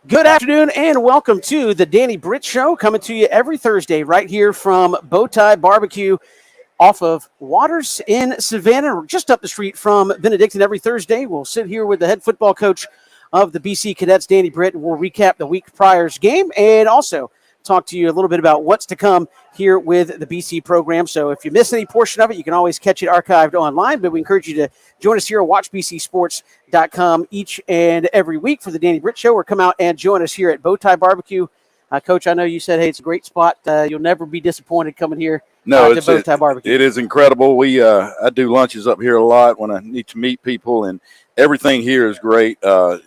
Good afternoon and welcome to the Danny Britt Show, coming to you every Thursday right here from Bowtie Barbeque off of Waters in Savannah, just up the street from Benedictine. Every Thursday, we'll sit here with the head football coach of the BC Cadets, Danny Britt, and we'll recap the week prior's game and also talk to you a little bit about what's to come here with the BC program. So if you miss any portion of it, you can always catch it archived online, but we encourage you to join us here at watchbcsports.com each and every week for the Danny Britt Show, or come out and join us here at Bowtie Barbeque. Coach, I know you said, hey, it's a great spot. You'll never be disappointed coming here to Bowtie Barbeque. It is incredible. I do lunches up here a lot when I need to meet people, and everything here is great. But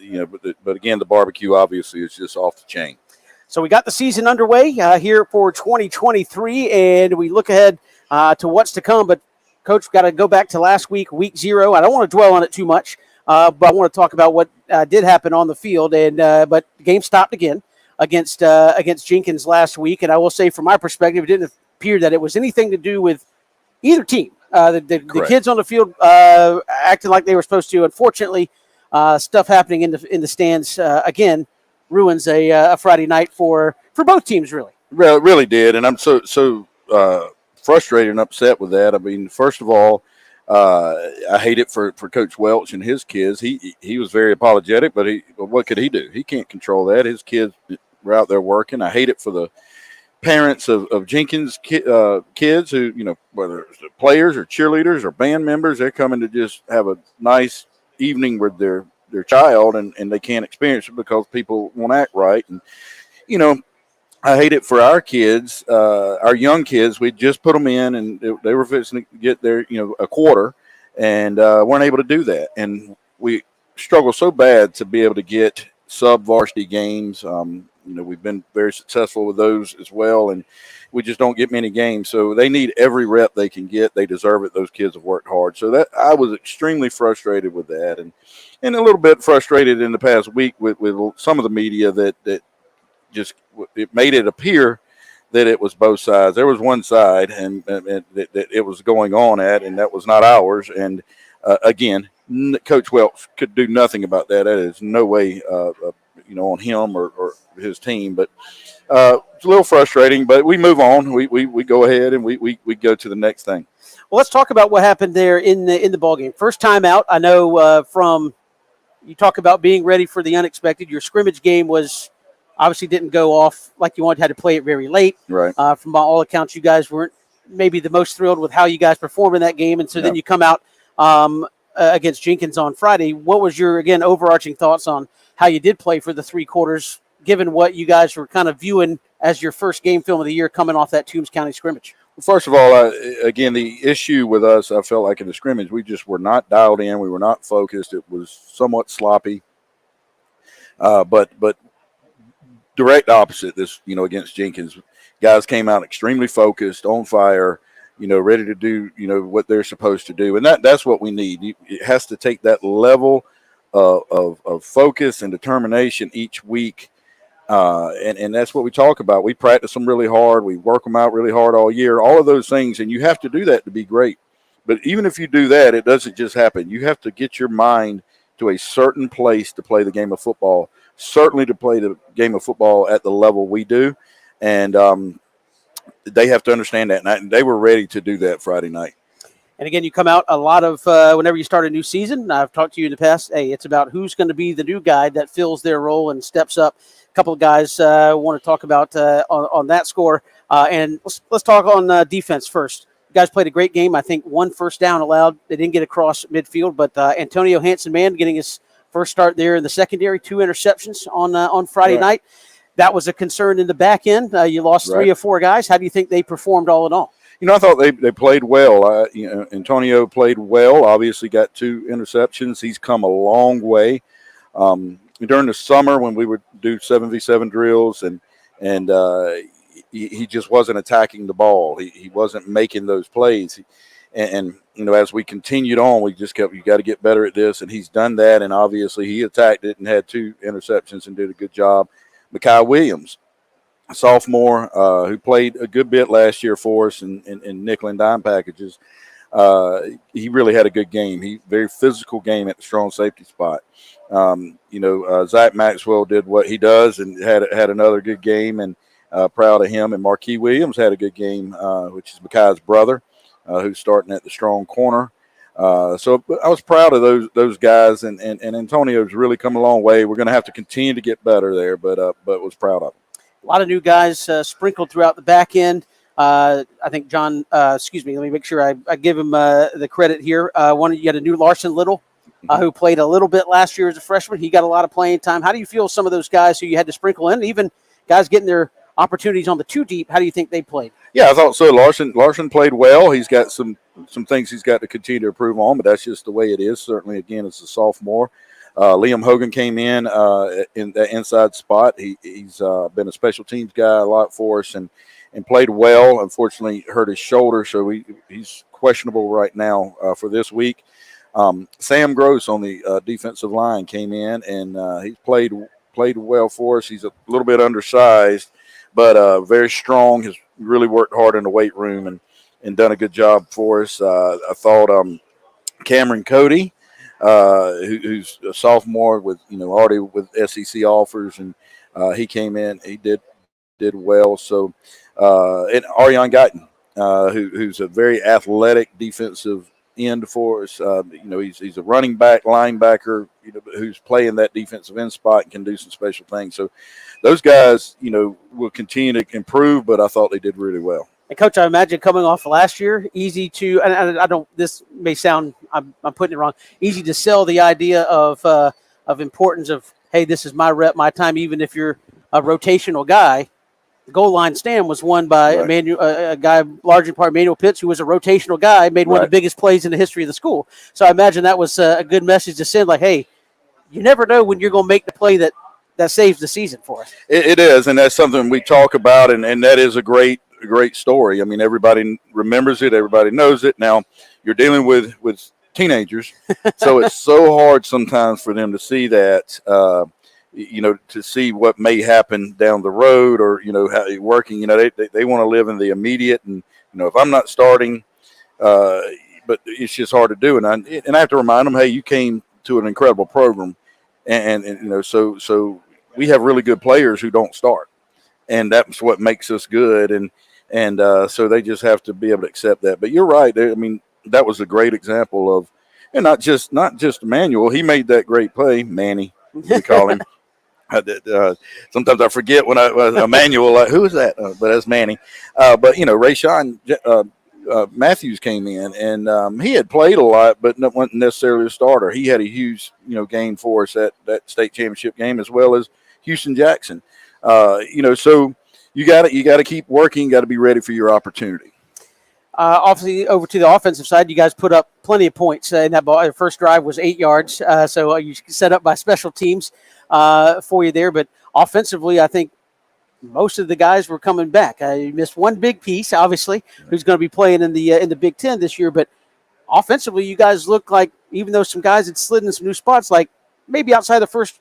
again, the barbecue obviously is just off the chain. So we got the season underway here for 2023, and we look ahead to what's to come. But, Coach, we've got to go back to last week, week 0. I don't want to dwell on it too much, but I want to talk about what did happen on the field. But the game stopped again against Jenkins last week, and I will say from my perspective, it didn't appear that it was anything to do with either team. The kids on the field acted like they were supposed to. Unfortunately, stuff happening in the stands again ruins a Friday night for both teams, really. Well, it really did, and I'm so frustrated and upset with that. I mean, first of all, I hate it for Coach Welch and his kids. He was very apologetic, but what could he do? He can't control that. His kids were out there working. I hate it for the parents of Jenkins kids who, whether it's the players or cheerleaders or band members, they're coming to just have a nice evening with their child, and they can't experience it because people won't act right. And, I hate it for our kids, our young kids. We just put them in, and they were fixing to get their, a quarter, and weren't able to do that. And we struggle so bad to be able to get sub-varsity games. We've been very successful with those as well, and we just don't get many games. So they need every rep they can get. They deserve it. Those kids have worked hard. So that I was extremely frustrated with that, and a little bit frustrated in the past week with some of the media that just it made it appear that it was both sides. There was one side, and that it was going on at, and that was not ours. And again, Coach Welch could do nothing about that. That is no way, on him or his team. But it's a little frustrating. But we move on. We go ahead and we go to the next thing. Well, let's talk about what happened there in the ball game. First time out. I know from you talk about being ready for the unexpected. Your scrimmage game was obviously didn't go off like you wanted. Had to play it very late. Right. From all accounts, you guys weren't maybe the most thrilled with how you guys performed in that game, and so then you come out against Jenkins on Friday. What was your, again, overarching thoughts on how you did play for the 3 quarters, given what you guys were kind of viewing as your first game film of the year coming off that Toombs County scrimmage? Well, first of all, again, the issue with us, I felt like in the scrimmage, we just were not dialed in. We were not focused. It was somewhat sloppy. But direct opposite this, against Jenkins. Guys came out extremely focused, on fire, ready to do, what they're supposed to do. And that's what we need. It has to take that level of focus and determination each week. And that's what we talk about. We practice them really hard. We work them out really hard all year, all of those things. And you have to do that to be great. But even if you do that, it doesn't just happen. You have to get your mind to a certain place to play the game of football, certainly to play the game of football at the level we do. And they have to understand that. And they were ready to do that Friday night. And again, you come out a lot of whenever you start a new season. I've talked to you in the past. Hey, it's about who's going to be the new guy that fills their role and steps up. A couple of guys want to talk about on that score. And let's talk on defense first. You guys played a great game. I think 1 first down allowed. They didn't get across midfield, but Antonio Hansen-Mann getting his first start there in the secondary, 2 interceptions on Friday night. That was a concern in the back end. You lost 3 or 4 guys. How do you think they performed all in all? I thought they played well. Antonio played well. Obviously got 2 interceptions. He's come a long way. During the summer when we would do 7v7 drills and he just wasn't attacking the ball. He wasn't making those plays. And as we continued on, we just kept, you got to get better at this. And he's done that. And obviously he attacked it and had 2 interceptions and did a good job. Mekhi Williams, a sophomore who played a good bit last year for us in nickel and dime packages. he really had a good game. Very physical game at the strong safety spot. Zach Maxwell did what he does and had another good game, and proud of him. And Marquis Williams had a good game, which is Makai's brother, who's starting at the strong corner. So I was proud of those guys, and Antonio's really come a long way. We're going to have to continue to get better there, but was proud of him. A lot of new guys sprinkled throughout the back end. I think John, let me make sure I give him the credit here. You had a new Larson Little, who played a little bit last year as a freshman. He got a lot of playing time. How do you feel some of those guys who you had to sprinkle in, even guys getting their opportunities on the two deep, how do you think they played? Yeah, I thought so. Larson played well. He's got some things he's got to continue to improve on, but that's just the way it is. Certainly, again, as a sophomore. Liam Hogan came in that inside spot. He's been a special teams guy a lot for us and played well. Unfortunately, hurt his shoulder, so he's questionable right now for this week. Sam Gross on the defensive line came in, and he played well for us. He's a little bit undersized, but very strong. Has really worked hard in the weight room and done a good job for us. I thought Cameron Cody, who's a sophomore with already with SEC offers, and he came in. He did well. So and Ariane Guyton, who's a very athletic defensive end for us. He's a running back, linebacker, who's playing that defensive end spot and can do some special things. So those guys, will continue to improve, but I thought they did really well. And Coach, I imagine coming off last year, easy to, and I don't, this may sound, I'm putting it wrong, easy to sell the idea of importance of, hey, this is my rep, my time, even if you're a rotational guy. The goal line stand was won by a guy, large in part, Emmanuel Pitts, who was a rotational guy, made one of the biggest plays in the history of the school. So I imagine that was a good message to send, like, hey, you never know when you're going to make the play that saves the season for us. It is, and that's something we talk about, and that is a great story. I mean, everybody remembers it. Everybody knows it. Now, you're dealing with teenagers, so it's so hard sometimes for them to see that, to see what may happen down the road or, how you're working. They want to live in the immediate. And, if I'm not starting, but it's just hard to do. And I have to remind them, hey, you came to an incredible program. And so we have really good players who don't start. And that's what makes us good. And so they just have to be able to accept that. But you're right. I mean, that was a great example of, and not just Emmanuel. He made that great play, Manny, we call him. Sometimes I forget when Emmanuel, like, who is that? But that's Manny. But Rayshawn Matthews came in, and he had played a lot, but wasn't necessarily a starter. He had a huge, game for us at that state championship game, as well as Houston Jackson. So you got to keep working. Got to be ready for your opportunity. Obviously, over to the offensive side, you guys put up plenty of points in that ball. Your first drive was 8 yards, so you set up by special teams for you there. But offensively, I think most of the guys were coming back. You missed one big piece, obviously, who's going to be playing in the Big Ten this year. But offensively, you guys look like, even though some guys had slid in some new spots, like maybe outside the first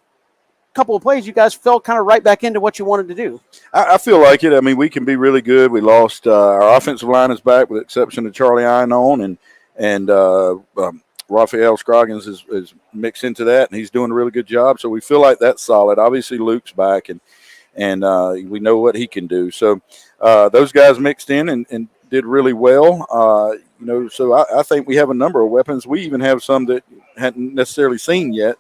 couple of plays, you guys fell kind of right back into what you wanted to do. I feel like it. I mean, we can be really good. We lost our offensive line is back, with the exception of Charlie Inon, and Raphael Scroggins is mixed into that, and he's doing a really good job. So we feel like that's solid. Obviously, Luke's back, and we know what he can do. So those guys mixed in and did really well. So I think we have a number of weapons. We even have some that hadn't necessarily seen yet.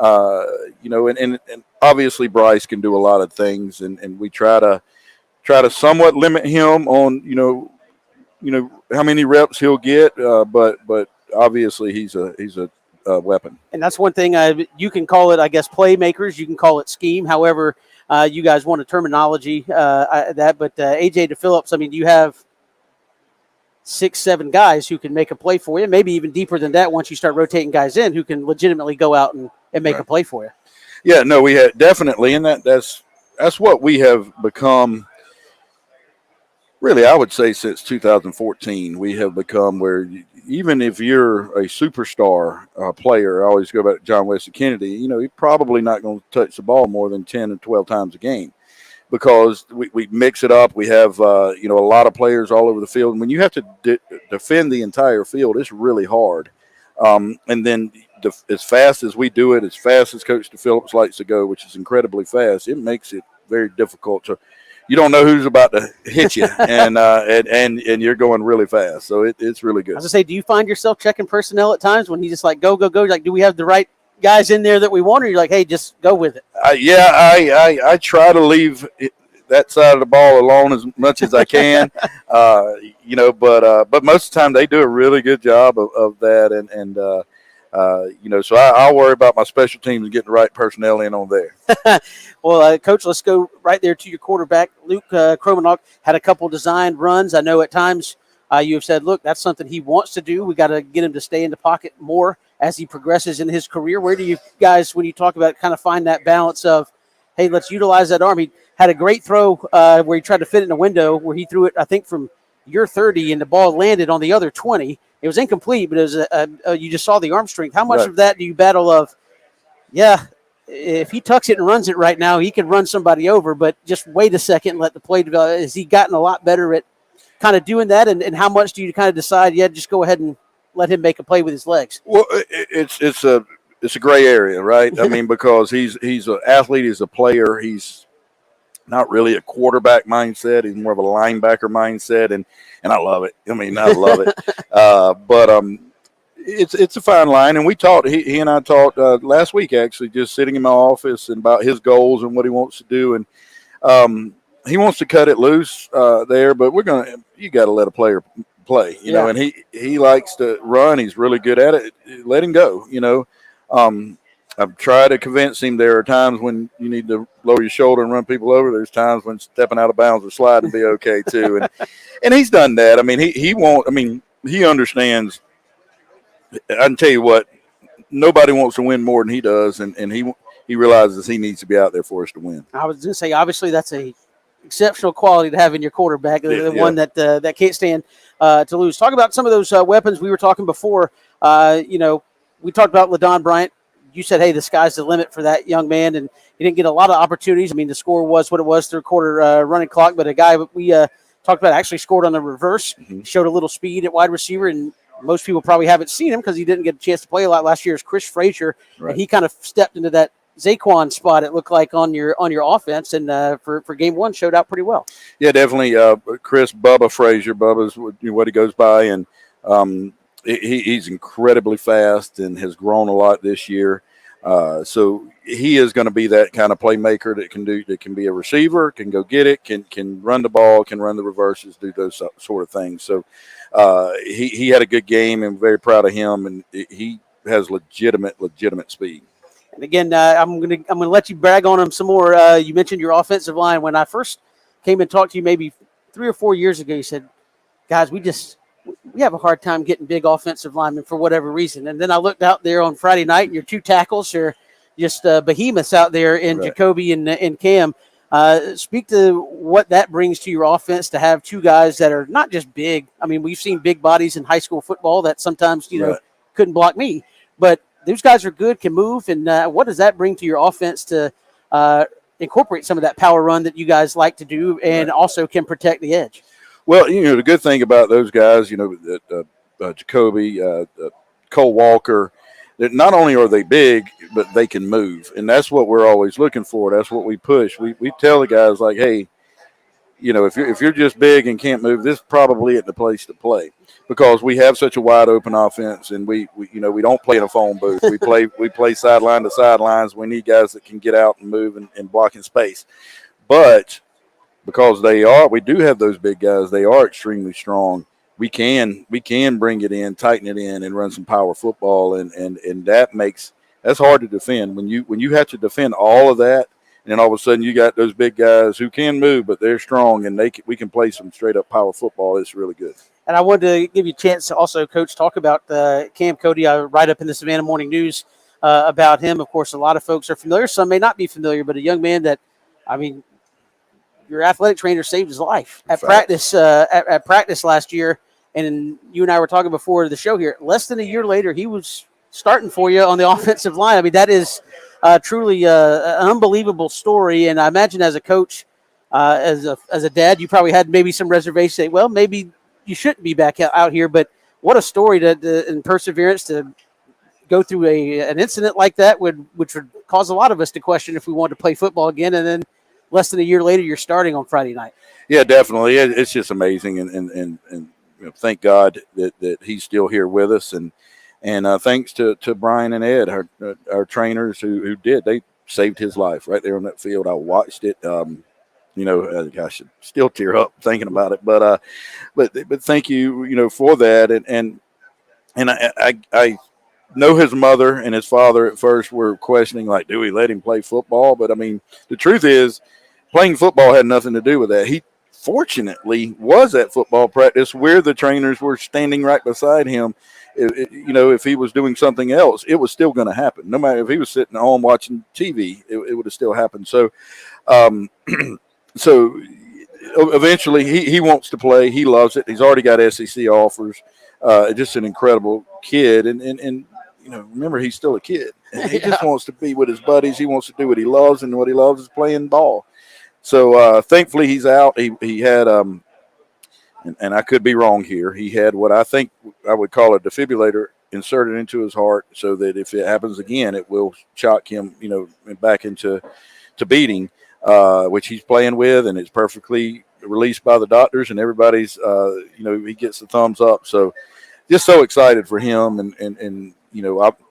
And obviously Bryce can do a lot of things, and we try to somewhat limit him on how many reps he'll get, but obviously he's a weapon. And that's one thing. You can call it, I guess, playmakers. You can call it scheme. However, you guys want a terminology that. But AJ DePhillips, I mean, you have 6-7 guys who can make a play for you. Maybe even deeper than that once you start rotating guys in who can legitimately go out and make a play for you. Yeah, no, we had definitely, and that's what we have become. Really, I would say since 2014, we have become where even if you're a superstar player, I always go back to John Wesley Kennedy, you're probably not going to touch the ball more than 10 or 12 times a game. because we mix it up. We have a lot of players all over the field, and when you have to defend the entire field, it's really hard. And then as fast as we do it, as fast as Coach DePhillips likes to go, which is incredibly fast, it makes it very difficult to. You don't know who's about to hit you, and you're going really fast, so it's really good. I was gonna say, do you find yourself checking personnel at times when you just like go? Like, do we have the right guys in there that we want, or you're like, hey, just go with it? I try to leave that side of the ball alone as much as I can, but most of the time they do a really good job of that, and so I'll worry about my special teams and getting the right personnel in on there. Well, Coach, let's go right there to your quarterback. Luke Kromenhoek had a couple designed runs. I know at times you have said, look, that's something he wants to do. We got to get him to stay in the pocket more as he progresses in his career. Where do you guys, when you talk about it, kind of find that balance of, hey, let's utilize that arm? He had a great throw where he tried to fit it in a window where he threw it, I think, from your 30, and the ball landed on the other 20. It was incomplete, but it was you just saw the arm strength. How much of that do you battle of, if he tucks it and runs it right now, he can run somebody over, but just wait a second and let the play develop? Has he gotten a lot better at kind of doing that? And how much do you kind of decide, just go ahead and let him make a play with his legs? Well, it's a gray area, right? I mean, because he's an athlete, he's a player. He's not really a quarterback mindset. He's more of a linebacker mindset, and I love it. I mean, I love it. But it's a fine line, and we talked. He and I talked last week, actually, just sitting in my office and about his goals and what he wants to do, and he wants to cut it loose there. But you got to let a player play, you know. And he likes to run. He's really good at it. Let him go, you know. I've tried to convince him there are times when you need to lower your shoulder and run people over. There's times when stepping out of bounds or sliding be okay too. And he's done that. I mean, he won't. I mean, he understands. I can tell you what, nobody wants to win more than he does, and he realizes he needs to be out there for us to win. I was going to say, obviously, that's a exceptional quality to have in your quarterback, the one that can't stand to lose. Talk about some of those weapons we were talking before. We talked about LaDon Bryant. You said, hey, the sky's the limit for that young man, and he didn't get a lot of opportunities. I mean, the score was what it was, third-quarter running clock, but a guy we talked about actually scored on the reverse, showed a little speed at wide receiver, and most people probably haven't seen him because he didn't get a chance to play a lot last year. Is Chris Frazier, and he kind of stepped into that Zaquan spot, it looked like, on your offense, and for game one showed out pretty well. Yeah, definitely. Bubba Frazier. Bubba's what he goes by, and he's incredibly fast and has grown a lot this year. So he is going to be that kind of playmaker that can be a receiver, can go get it, can run the ball, can run the reverses, do those sort of things. So he had a good game, and very proud of him, and he has legitimate speed. And again, I'm gonna let you brag on him some more. You mentioned your offensive line. When I first came and talked to you maybe 3 or 4 years ago, you said, guys, we have a hard time getting big offensive linemen for whatever reason. And then I looked out there on Friday night, and your 2 tackles are just behemoths out there in Jacoby and Cam. Speak to what that brings to your offense to have 2 guys that are not just big. I mean, we've seen big bodies in high school football that sometimes, couldn't block me. But those guys are good, can move. And what does that bring to your offense to incorporate some of that power run that you guys like to do and also can protect the edge? Well, the good thing about those guys, Jacoby, Cole Walker, that not only are they big, but they can move. And that's what we're always looking for. That's what we push. We tell the guys, like, hey, if you're just big and can't move, this probably isn't the place to play, because we have such a wide open offense, and we don't play in a phone booth. We play sideline to sidelines. We need guys that can get out and move and block in space. But because we do have those big guys, they are extremely strong. We can bring it in, tighten it in, and run some power football, and that's hard to defend when you have to defend all of that, and then all of a sudden you got those big guys who can move, but they're strong, and we can play some straight up power football. It's really good. And I wanted to give you a chance to also, Coach, talk about Cam Cody. I write up in the Savannah Morning News about him. Of course, a lot of folks are familiar. Some may not be familiar, but a young man that, I mean, your athletic trainer saved his life at practice last year. And you and I were talking before the show here. Less than a year later, he was starting for you on the offensive line. I mean, that is truly an unbelievable story. And I imagine as a coach, As a dad, you probably had maybe some reservations. Say, well, maybe you shouldn't be back out here. But what a story and perseverance to go through an incident like that, which would cause a lot of us to question if we wanted to play football again. And then less than a year later, you're starting on Friday night. Yeah, definitely. It's just amazing, and thank God that he's still here with us, and thanks to Brian and Ed, our trainers who they saved his life right there on that field. I watched it. I should still tear up thinking about it, but thank you, for that, and I know his mother and his father at first were questioning, like, do we let him play football? But I mean, the truth is, playing football had nothing to do with that. He fortunately was at football practice where the trainers were standing right beside him. If he was doing something else, it was still going to happen. No matter if he was sitting at home watching TV, it would have still happened. So, so eventually he wants to play. He loves it. He's already got SEC offers. Just an incredible kid. And remember, he's still a kid. And he just wants to be with his buddies. He wants to do what he loves, and what he loves is playing ball. So thankfully he's out. He had and I could be wrong here. He had what I think I would call a defibrillator inserted into his heart, so that if it happens again, it will shock him, back into beating, which he's playing with, and it's perfectly released by the doctors, and everybody's, he gets the thumbs up. So just so excited for him, and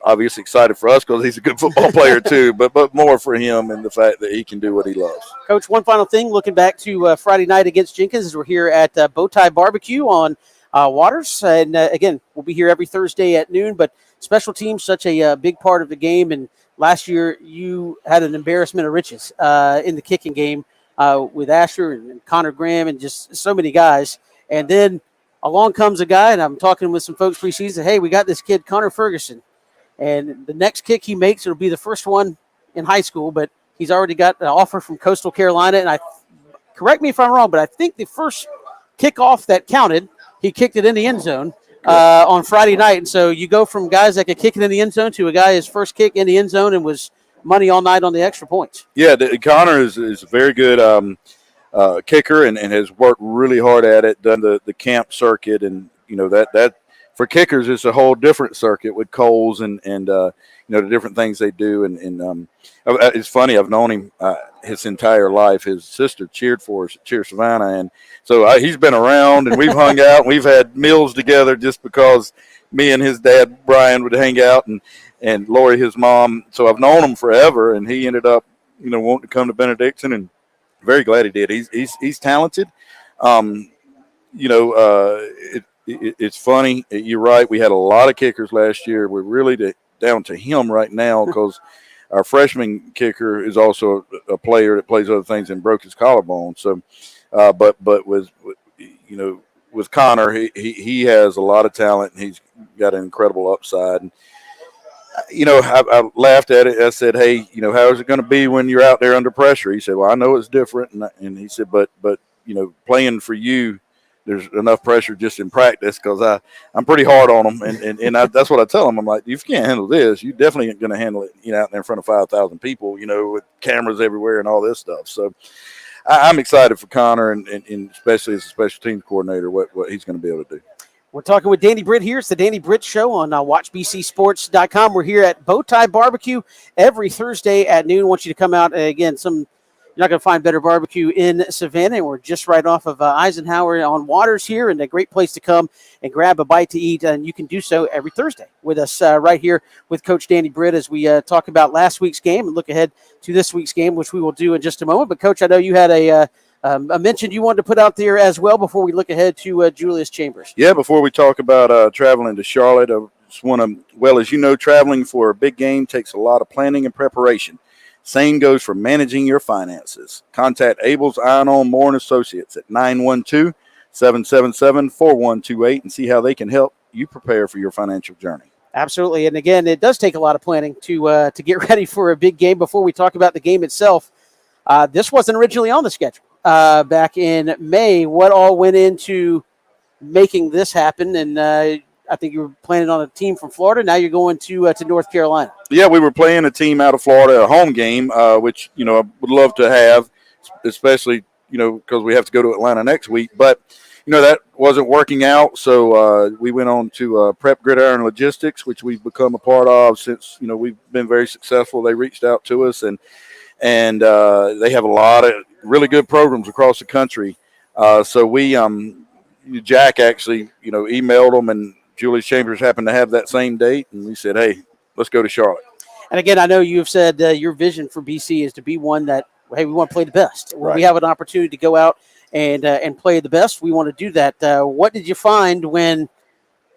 obviously excited for us because he's a good football player too, but more for him and the fact that he can do what he loves. Coach, one final thing, looking back to Friday night against Jenkins, as we're here at Bowtie Barbecue on Waters. And again, we'll be here every Thursday at noon, but special teams, such a big part of the game. And last year you had an embarrassment of riches in the kicking game with Asher and Connor Graham and just so many guys. And then along comes a guy, and I'm talking with some folks preseason. Hey, we got this kid, Connor Ferguson. And the next kick he makes, it'll be the first one in high school, but he's already got an offer from Coastal Carolina. And correct me if I'm wrong, but I think the first kickoff that counted, he kicked it in the end zone on Friday night. And so you go from guys that could kick it in the end zone to a guy his first kick in the end zone and was money all night on the extra points. Yeah, Connor is a very good kicker and has worked really hard at it, done the camp circuit, and that for kickers it's a whole different circuit with Coles and the different things they do, and it's funny, I've known him his entire life. His sister cheered for us at Cheer Savannah, and so he's been around, and we've hung out, and we've had meals together just because me and his dad Brian would hang out, and Lori, his mom. So I've known him forever, and he ended up wanting to come to Benedictine, and very glad he did. He's talented. It's funny. You're right. We had a lot of kickers last year. We're really down to him right now because our freshman kicker is also a player that plays other things and broke his collarbone. So, but with Connor, he has a lot of talent, and he's got an incredible upside. And, I laughed at it. I said, hey, how is it going to be when you're out there under pressure? He said, well, I know it's different. And he said, but playing for you, there's enough pressure just in practice because I'm pretty hard on them. And that's what I tell them. I'm like, if you can't handle this, you definitely ain't going to handle it, out there in front of 5,000 people, with cameras everywhere and all this stuff. So I'm excited for Connor and especially as a special teams coordinator, what he's going to be able to do. We're talking with Danny Britt here. It's the Danny Britt Show on WatchBCSports.com. We're here at Bowtie Barbecue every Thursday at noon. I want you to come out. Again, you're not going to find better barbecue in Savannah. We're just right off of Eisenhower on Waters here, and a great place to come and grab a bite to eat. And you can do so every Thursday with us right here with Coach Danny Britt as we talk about last week's game and look ahead to this week's game, which we will do in just a moment. But, Coach, I know you had a mention you wanted to put out there as well before we look ahead to Julius Chambers. Yeah, before we talk about traveling to Charlotte, I just want to, as you know, traveling for a big game takes a lot of planning and preparation. Same goes for managing your finances. Contact Abel's Iron On Moore & Associates at 912-777-4128 and see how they can help you prepare for your financial journey. Absolutely. And again, it does take a lot of planning to get ready for a big game. Before we talk about the game itself, this wasn't originally on the schedule back in May. What all went into making this happen? And I think you were planning on a team from Florida. Now you're going to North Carolina. Yeah, we were playing a team out of Florida, a home game, which, I would love to have, especially because we have to go to Atlanta next week. But that wasn't working out, so we went on to Prep Gridiron Logistics, which we've become a part of since we've been very successful. They reached out to us, and they have a lot of really good programs across the country. So we Jack actually emailed them, and Julius Chambers happened to have that same date, and we said, hey, let's go to Charlotte. And again, I know you've said your vision for BC is to be one that, hey, we want to play the best. When Right. we have an opportunity to go out and play the best, we want to do that. What did you find when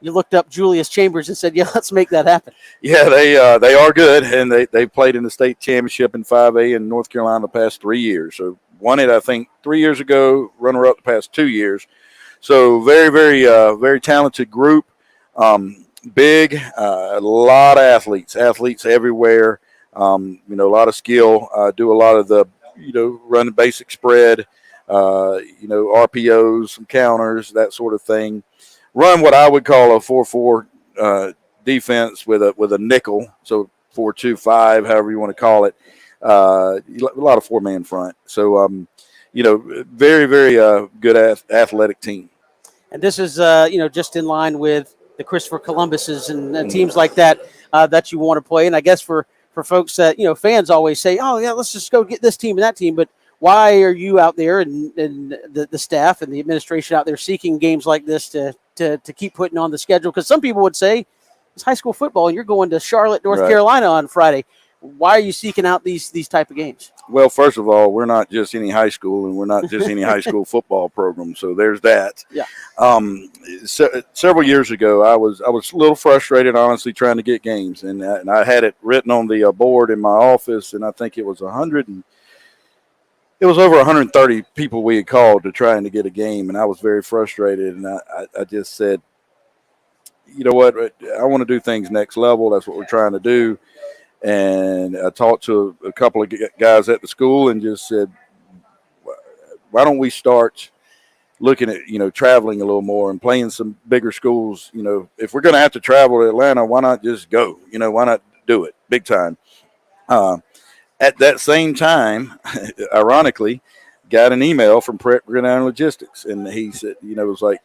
you looked up Julius Chambers and said, yeah, let's make that happen? Yeah, they are good, and they played in the state championship in 5A in North Carolina the past 3 years. So won it, I think, 3 years ago, runner-up the past 2 years. So very, very, very talented group. Big, a lot of athletes everywhere. A lot of skill. Do a lot of the, run the basic spread, RPOs, some counters, that sort of thing. Run what I would call a 4-4 defense with a nickel, so 4-2-5, however you want to call it. A lot of 4-man front. So, very, very good athletic team. And this is, just in line with the Christopher Columbuses and teams like that that you want to play. And I guess for folks that, fans always say, oh, yeah, let's just go get this team and that team. But why are you out there and the staff and the administration out there seeking games like this to keep putting on the schedule? Because some people would say it's high school football and you're going to Charlotte, North Carolina on Friday. Why are you seeking out these type of games? Well, first of all, we're not just any high school, and we're not just any high school football program. So there's that. Yeah. Several years ago, I was a little frustrated, honestly, trying to get games, and I had it written on the board in my office, and I think it was over 130 people we had called to trying to get a game, and I was very frustrated, and I just said, you know what, I want to do things next level. That's what we're trying to do. And I talked to a couple of guys at the school and just said, why don't we start looking at, traveling a little more and playing some bigger schools? If we're going to have to travel to Atlanta, why not just go? Why not do it big time? At that same time, ironically, got an email from Prep Gridiron Logistics. And he said, it was like,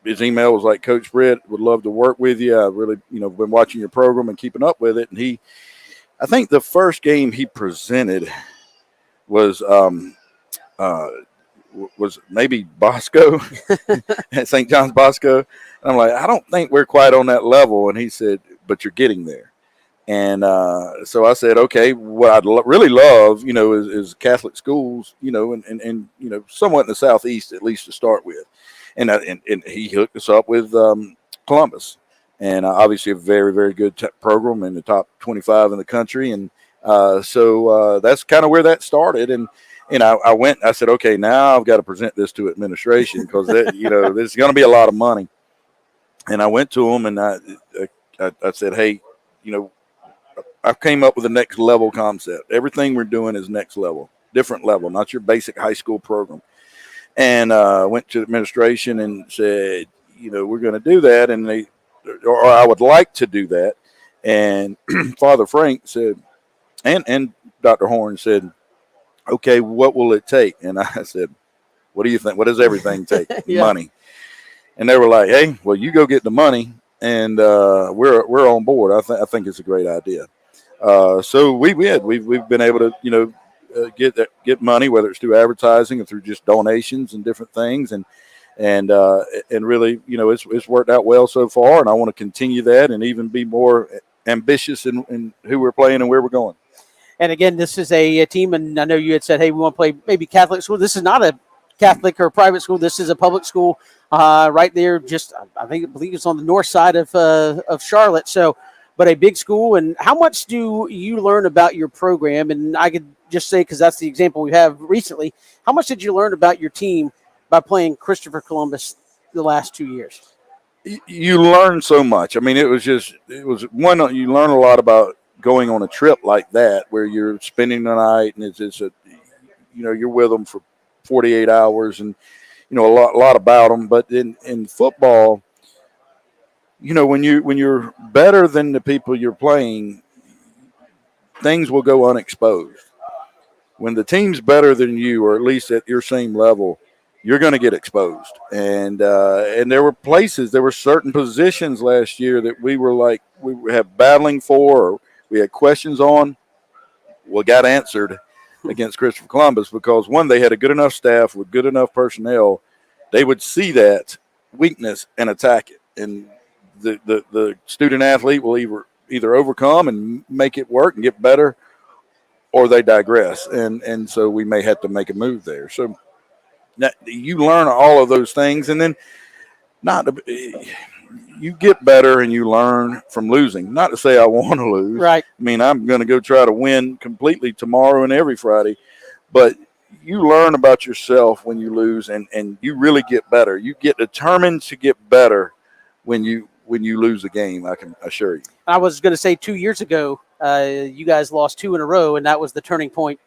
his email was like, Coach Britt, would love to work with you. I really, been watching your program and keeping up with it. And I think the first game he presented was maybe Bosco at St. John's Bosco. And I'm like, I don't think we're quite on that level. And he said, but you're getting there. And so I said, okay, what I'd really love, is Catholic schools, and somewhat in the Southeast, at least to start with. And he hooked us up with Columbus. And obviously a very, very good program in the top 25 in the country. And so that's kind of where that started. And I said, okay, now I've got to present this to administration because, there's going to be a lot of money. And I went to them and I said, hey, I came up with a next level concept. Everything we're doing is next level, different level, not your basic high school program. And went to the administration and said, we're going to do that. And or I would like to do that. And Father Frank said, and Dr. Horn said, okay, what will it take? And I said, what do you think? What does everything take? Yeah. Money. And they were like, hey, well, you go get the money, and we're on board. I think it's a great idea. So we've been able to, get money, whether it's through advertising or through just donations and different things. And really, it's worked out well so far, and I want to continue that and even be more ambitious in who we're playing and where we're going. And again, this is a team, and I know you had said, hey, we want to play maybe Catholic school. This is not a Catholic or private school. This is a public school right there. Just, I believe it's on the north side of Charlotte. So, but a big school. And how much do you learn about your program? And I could just say, because that's the example we have recently, how much did you learn about your team by playing Christopher Columbus the last 2 years? You learn so much. I mean, it was one, you learn a lot about going on a trip like that where you're spending the night and it's you're with them for 48 hours and, a lot about them. But in football, when you're better than the people you're playing, things will go unexposed. when the team's better than you, or at least at your same level, you're going to get exposed. And there were certain positions last year that we have battling for, or we had questions on. Well, got answered against Christopher Columbus because, one, they had a good enough staff with good enough personnel. They would see that weakness and attack it, and the student athlete will either overcome and make it work and get better, or they digress, and so we may have to make a move there. So you learn all of those things, and then you get better and you learn from losing. Not to say I want to lose. Right. I mean, I'm going to go try to win completely tomorrow and every Friday, but you learn about yourself when you lose, and you really get better. You get determined to get better when you lose a game, I can assure you. I was going to say 2 years ago, you guys lost 2 in a row, and that was the turning point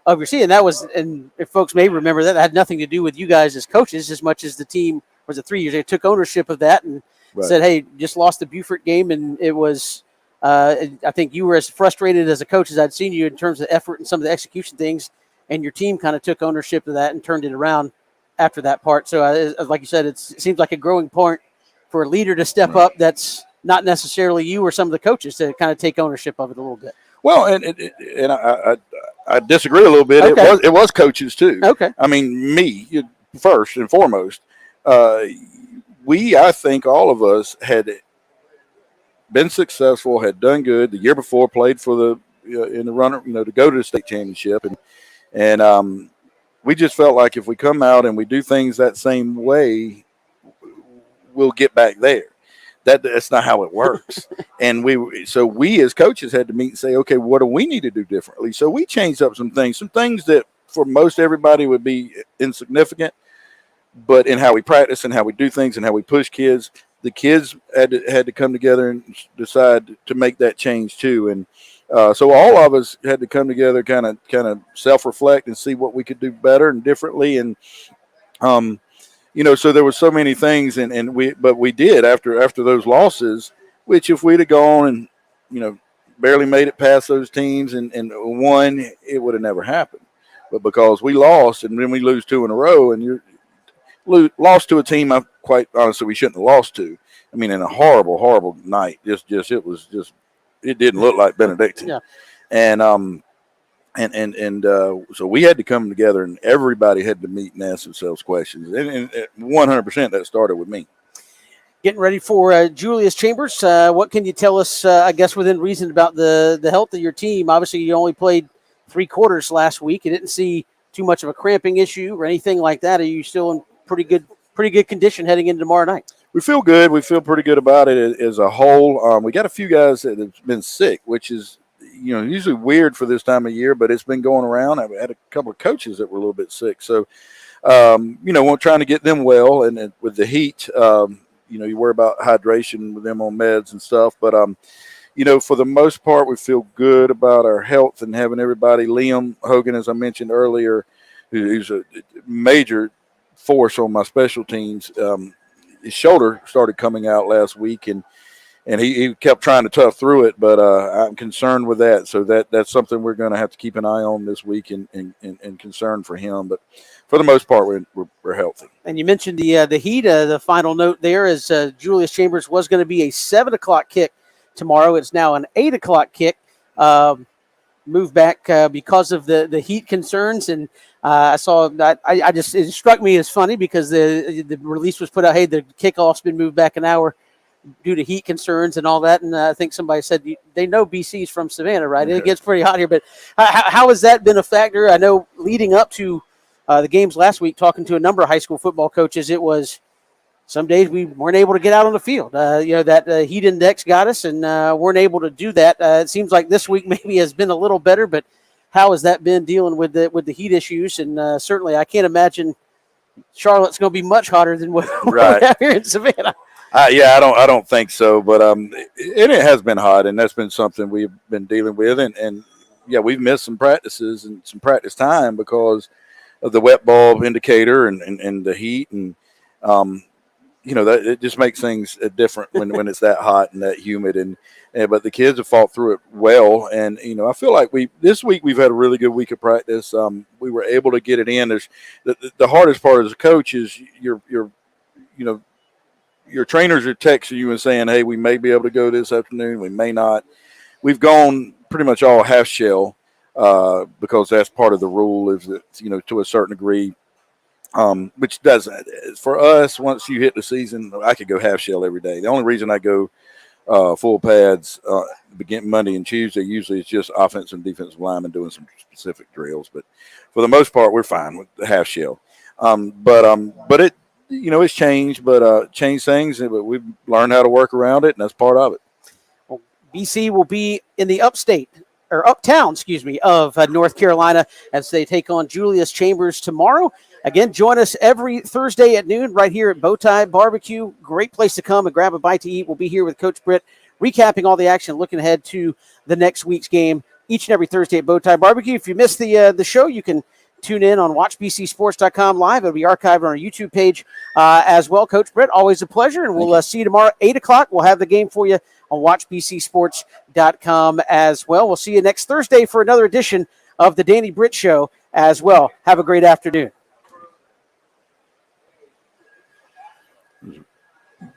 of your season. That was, and if folks may remember, that had nothing to do with you guys as coaches as much as the team. Was it 3 years? They took ownership of that and said, hey, just lost the Beaufort game, and it was I think you were as frustrated as a coach as I'd seen you in terms of effort and some of the execution things, and your team kind of took ownership of that and turned it around after that part. So like you said, it seems like a growing point for a leader to step up. That's not necessarily you or some of the coaches to kind of take ownership of it a little bit. Well, and I disagree a little bit. Okay. It was coaches too. Okay. I mean, me first and foremost. I think all of us had been successful, had done good the year before, played for the in the runner, to go to the state championship, and we just felt like if we come out and we do things that same way, we'll get back there. That's not how it works. And we as coaches had to meet and say, okay, what do we need to do differently? So we changed up some things that for most everybody would be insignificant, but in how we practice and how we do things and how we push kids, the kids had to come together and decide to make that change too. And so all of us had to come together, kind of self-reflect and see what we could do better and differently. And so there were so many things, but we did after those losses, which if we'd have gone and barely made it past those teams and won, it would have never happened. But because we lost, and then we lose 2 in a row, and you lost to a team I quite honestly we shouldn't have lost to. I mean, in a horrible, horrible night. It didn't look like Benedictine. Yeah. And so we had to come together, and everybody had to meet and ask themselves questions. And 100% that started with me. Getting ready for Julius Chambers. What can you tell us, I guess, within reason about the health of your team? Obviously, you only played 3 quarters last week. You didn't see too much of a cramping issue or anything like that. Are you still in pretty good condition heading into tomorrow night? We feel good. We feel pretty good about it as a whole. We got a few guys that have been sick, which is usually weird for this time of year, but it's been going around. I've had a couple of coaches that were a little bit sick. So, we're trying to get them well. And with the heat, you worry about hydration with them on meds and stuff. But, for the most part, we feel good about our health and having everybody. Liam Hogan, as I mentioned earlier, who's a major force on my special teams, his shoulder started coming out last week, and he kept trying to tough through it, but I'm concerned with that. So that's something we're going to have to keep an eye on this week and concerned for him. But for the most part, we're healthy. And you mentioned the heat. The final note there is Julius Chambers was going to be a 7:00 kick tomorrow. It's now an 8:00 kick. Moved back because of the heat concerns, and I saw that. It struck me as funny because the release was put out. Hey, the kickoff's been moved back an hour due to heat concerns and all that. And I think somebody said they know BC's from Savannah, right? Okay. It gets pretty hot here, but how has that been a factor? I know leading up to the games last week, talking to a number of high school football coaches, it was some days we weren't able to get out on the field. That heat index got us, and weren't able to do that. It seems like this week maybe has been a little better, but how has that been dealing with the heat issues? And certainly I can't imagine Charlotte's going to be much hotter than what we have here in Savannah. I don't think so, but it has been hot, and that's been something we've been dealing with, and we've missed some practices and some practice time because of the wet bulb indicator and the heat, and that it just makes things different when it's that hot and that humid. And but the kids have fought through it well. And I feel like this week we've had a really good week of practice. We were able to get it in. There's the hardest part as a coach is your trainers are texting you and saying, hey, we may be able to go this afternoon, we may not. We've gone pretty much all half shell because that's part of the rule, is that to a certain degree. Which doesn't, for us, once you hit the season, I could go half shell every day. The only reason I go full pads begin Monday and Tuesday usually is just offensive and defensive linemen doing some specific drills. But for the most part, we're fine with the half shell. But it, it's changed, but changed things, but we've learned how to work around it, and that's part of it. Well, BC will be in the uptown, of North Carolina as they take on Julius Chambers tomorrow. Again, join us every Thursday at noon right here at Bowtie Barbecue. Great place to come and grab a bite to eat. We'll be here with Coach Britt, recapping all the action, looking ahead to the next week's game each and every Thursday at Bowtie Barbecue. If you missed the show, you can tune in on watchbcsports.com live. It'll be archived on our YouTube page as well. Coach Britt, always a pleasure, and we'll see you tomorrow at 8 o'clock. We'll have the game for you on watchbcsports.com as well. We'll see you next Thursday for another edition of the Danny Britt Show as well. Have a great afternoon.